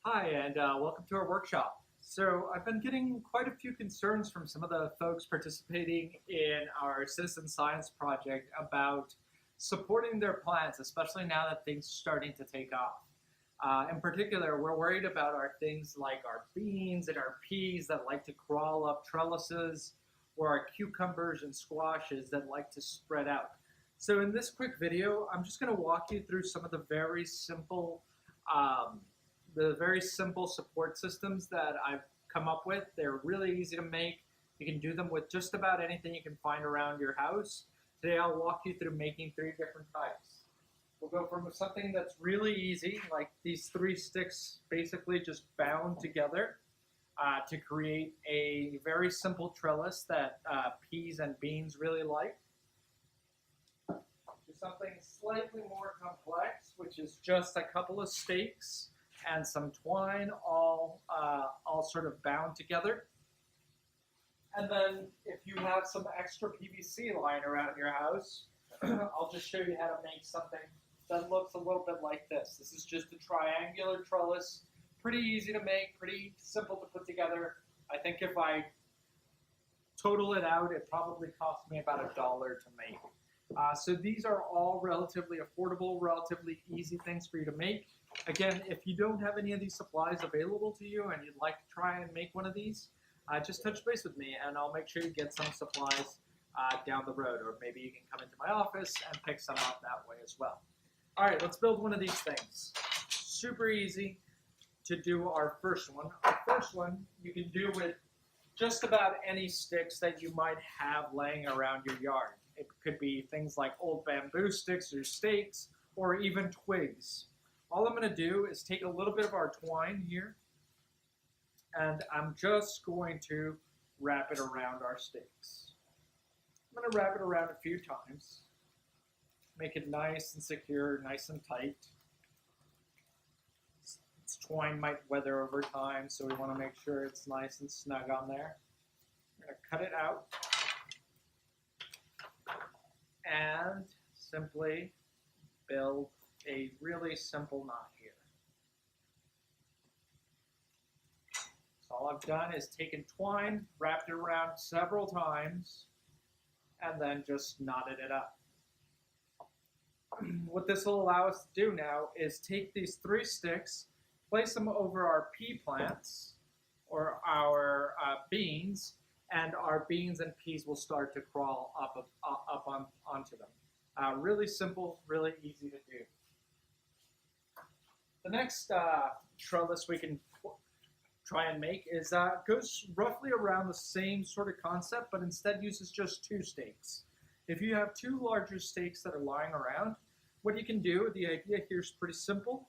Hi, and welcome to our workshop. So I've been getting quite a few concerns from some of the folks participating in our citizen science project about supporting their plants, especially now that things are starting to take off. In particular, we're worried about our things like our beans and our peas that like to crawl up trellises, or our cucumbers and squashes that like to spread out. So in this quick video, I'm just going to walk you through some of um, the very simple support systems that I've come up with. They're really easy to make. You can do them with just about anything you can find around your house. Today I'll walk you through making three different types. We'll go from something that's really easy, like these three sticks basically just bound together to create a very simple trellis that peas and beans really like, to something slightly more complex, which is just a couple of stakes and some twine all sort of bound together. And then if you have some extra PVC lying around your house, I'll just show you how to make something that looks a little bit like this. This is just a triangular trellis, pretty easy to make, pretty simple to put together. I think if I total it out, it probably cost me about $1 to make. So these are all relatively affordable, relatively easy things for you to make. Again, if you don't have any of these supplies available to you and you'd like to try and make one of these, just touch base with me and I'll make sure you get some supplies down the road, or maybe you can come into my office and pick some up that way as well. All right, let's build one of these things. Super easy to do our first one. Our first one you can do with just about any sticks that you might have laying around your yard. It could be things like old bamboo sticks or stakes, or even twigs. All I'm going to do is take a little bit of our twine here, and I'm just going to wrap it around our stakes. I'm going to wrap it around a few times, make it nice and secure, nice and tight. This twine might weather over time, so we want to make sure it's nice and snug on there. I'm going to cut it out and simply build a really simple knot here. So all I've done is taken twine, wrapped it around several times, and then just knotted it up. What this will allow us to do now is take these three sticks, place them over our pea plants or our beans, and our beans and peas will start to crawl up onto them. Really simple, really easy to do. The next trellis we can try and make is goes roughly around the same sort of concept, but instead uses just two stakes. If you have two larger stakes that are lying around, what you can do, the idea here is pretty simple.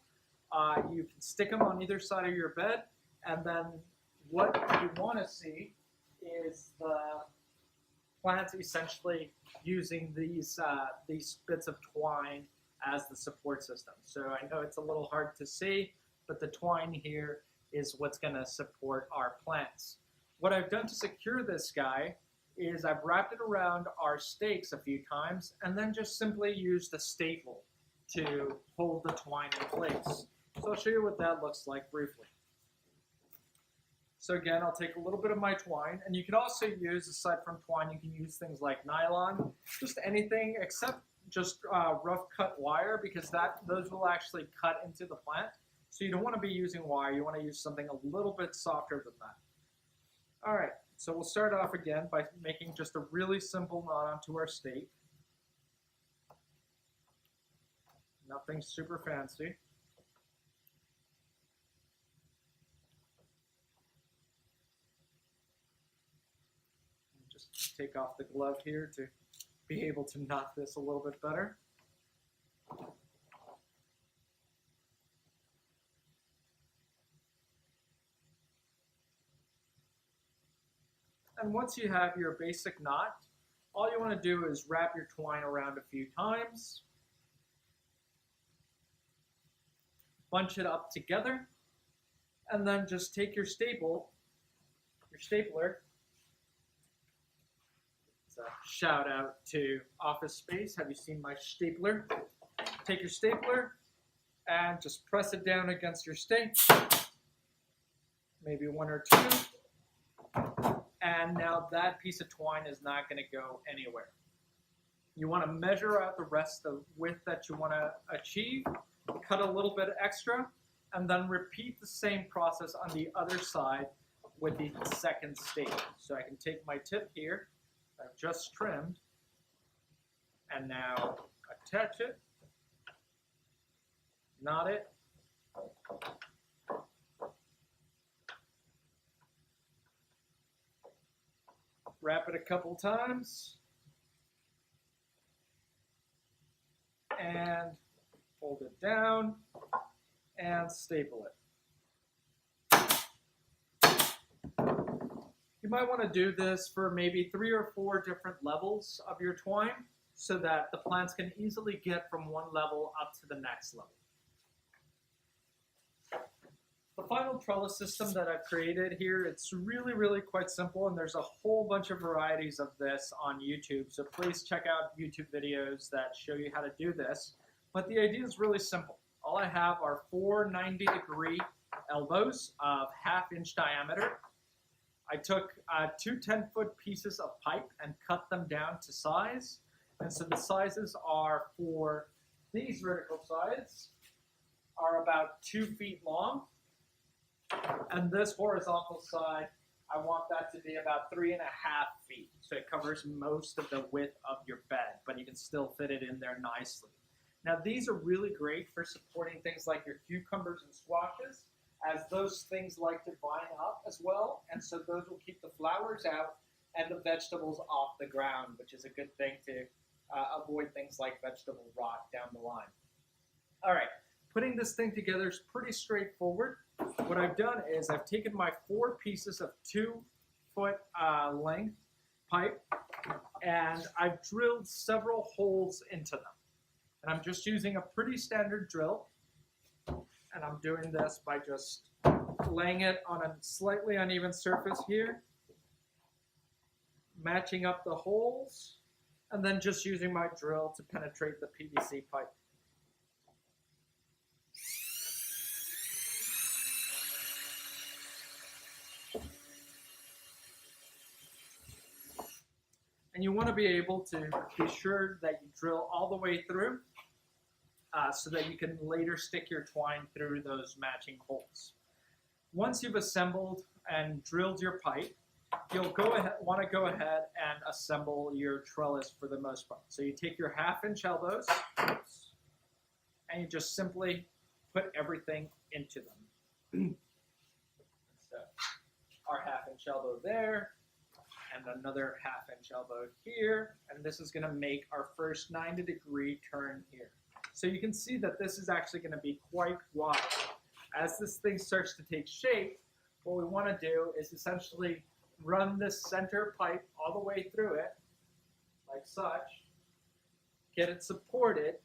You can stick them on either side of your bed, and then what you want to see is the plants essentially using these bits of twine as the support system. So I know it's a little hard to see, but the twine here is what's going to support our plants. What I've done to secure this guy is I've wrapped it around our stakes a few times and then just simply used a staple to hold the twine in place. So I'll show you what that looks like briefly. So again, I'll take a little bit of my twine, and you can also use, aside from twine, you can use things like nylon, just anything except just rough cut wire, because those will actually cut into the plant. So you don't want to be using wire, you want to use something a little bit softer than that. All right, so we'll start off again by making just a really simple knot onto our stake. Nothing super fancy. Just take off the glove here to be able to knot this a little bit better. And once you have your basic knot, all you want to do is wrap your twine around a few times, bunch it up together, and then just take your stapler. It's a shout out to Office Space. Have you seen my stapler? Take your stapler and just press it down against your stake maybe one or two. And now that piece of twine is not going to go anywhere. You want to measure out the rest of the width that you want to achieve, cut a little bit extra, and then repeat the same process on the other side with the second stage. So I can take my tip here, I've just trimmed, and now attach it, knot it, wrap it a couple times, and fold it down and staple it. You might want to do this for maybe 3 or 4 different levels of your twine so that the plants can easily get from one level up to the next level. The final trellis system that I've created here, it's really quite simple, and there's a whole bunch of varieties of this on YouTube, so please check out YouTube videos that show you how to do this. But the idea is really simple. All I have are 4 90-degree elbows of 1/2 inch diameter. I took 2 10-foot pieces of pipe and cut them down to size. And so the sizes are for these vertical sides are about 2 feet long. And this horizontal side, I want that to be about 3.5 feet. So it covers most of the width of your bed, but you can still fit it in there nicely. Now these are really great for supporting things like your cucumbers and squashes, as those things like to vine up as well, and so those will keep the flowers out and the vegetables off the ground, which is a good thing to avoid things like vegetable rot down the line. All right, putting this thing together is pretty straightforward. What I've done is I've taken my 4 pieces of 2-foot length pipe, and I've drilled several holes into them. And I'm just using a pretty standard drill. And I'm doing this by just laying it on a slightly uneven surface here, matching up the holes, and then just using my drill to penetrate the PVC pipe. And you want to be able to be sure that you drill all the way through so that you can later stick your twine through those matching holes. Once you've assembled and drilled your pipe, you'll want to go ahead and assemble your trellis for the most part. So you take your 1/2 inch elbows and you just simply put everything into them. So our 1/2 inch elbow there, and another 1/2 inch elbow here, and this is going to make our first 90-degree turn here. So you can see that this is actually going to be quite wide. As this thing starts to take shape, what we want to do is essentially run this center pipe all the way through it, like such, get it supported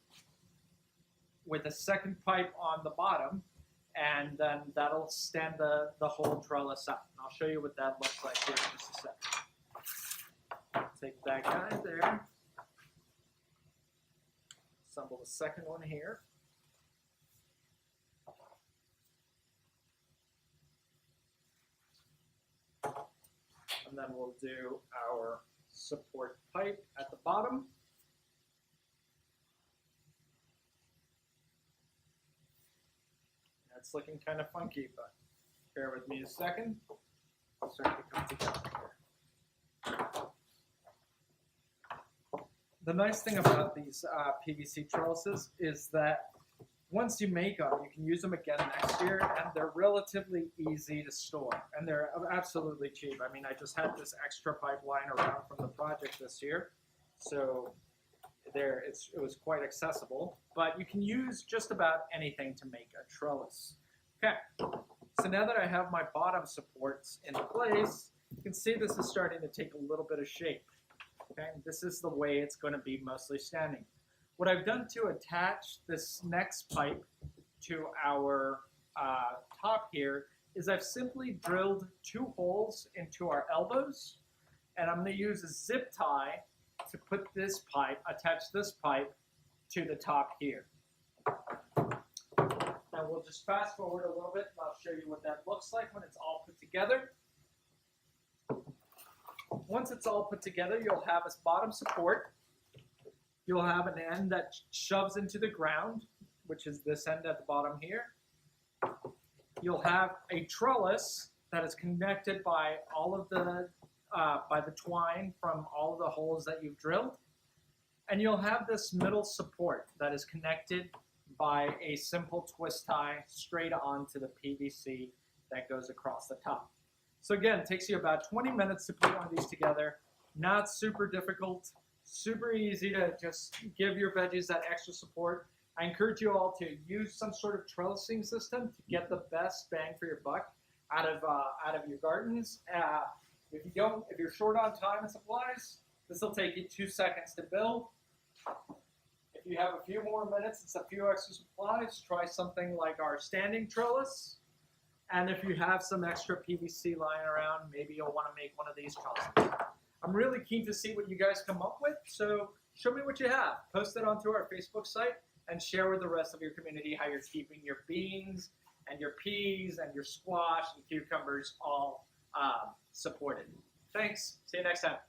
with a second pipe on the bottom, and then that'll stand the whole trellis up. And I'll show you what that looks like here in just a second. Take that guy there. Assemble the second one here. And then we'll do our support pipe at the bottom. That's looking kind of funky, but bear with me a second. It'll start to come together here. The nice thing about these PVC trellises is that once you make them, you can use them again next year, and they're relatively easy to store, and they're absolutely cheap. I mean, I just had this extra pipeline around from the project this year, so it was quite accessible. But you can use just about anything to make a trellis. Okay, so now that I have my bottom supports in place, you can see this is starting to take a little bit of shape. Okay, this is the way it's going to be mostly standing. What I've done to attach this next pipe to our top here is I've simply drilled 2 holes into our elbows, and I'm going to use a zip tie to put this pipe, attach this pipe to the top here. And we'll just fast forward a little bit and I'll show you what that looks like when it's all put together. Once it's all put together, you'll have a bottom support. You'll have an end that shoves into the ground, which is this end at the bottom here. You'll have a trellis that is connected by all of the twine from all of the holes that you've drilled. And you'll have this middle support that is connected by a simple twist tie straight onto the PVC that goes across the top. So again, it takes you about 20 minutes to put one of these together. Not super difficult, super easy to just give your veggies that extra support. I encourage you all to use some sort of trellising system to get the best bang for your buck out of your gardens. If you're short on time and supplies, this will take you 2 seconds to build. If you have a few more minutes and a few extra supplies, try something like our standing trellis. And if you have some extra PVC lying around, maybe you'll want to make one of these trellises. I'm really keen to see what you guys come up with, so show me what you have. Post it onto our Facebook site and share with the rest of your community how you're keeping your beans and your peas and your squash and cucumbers all supported. Thanks. See you next time.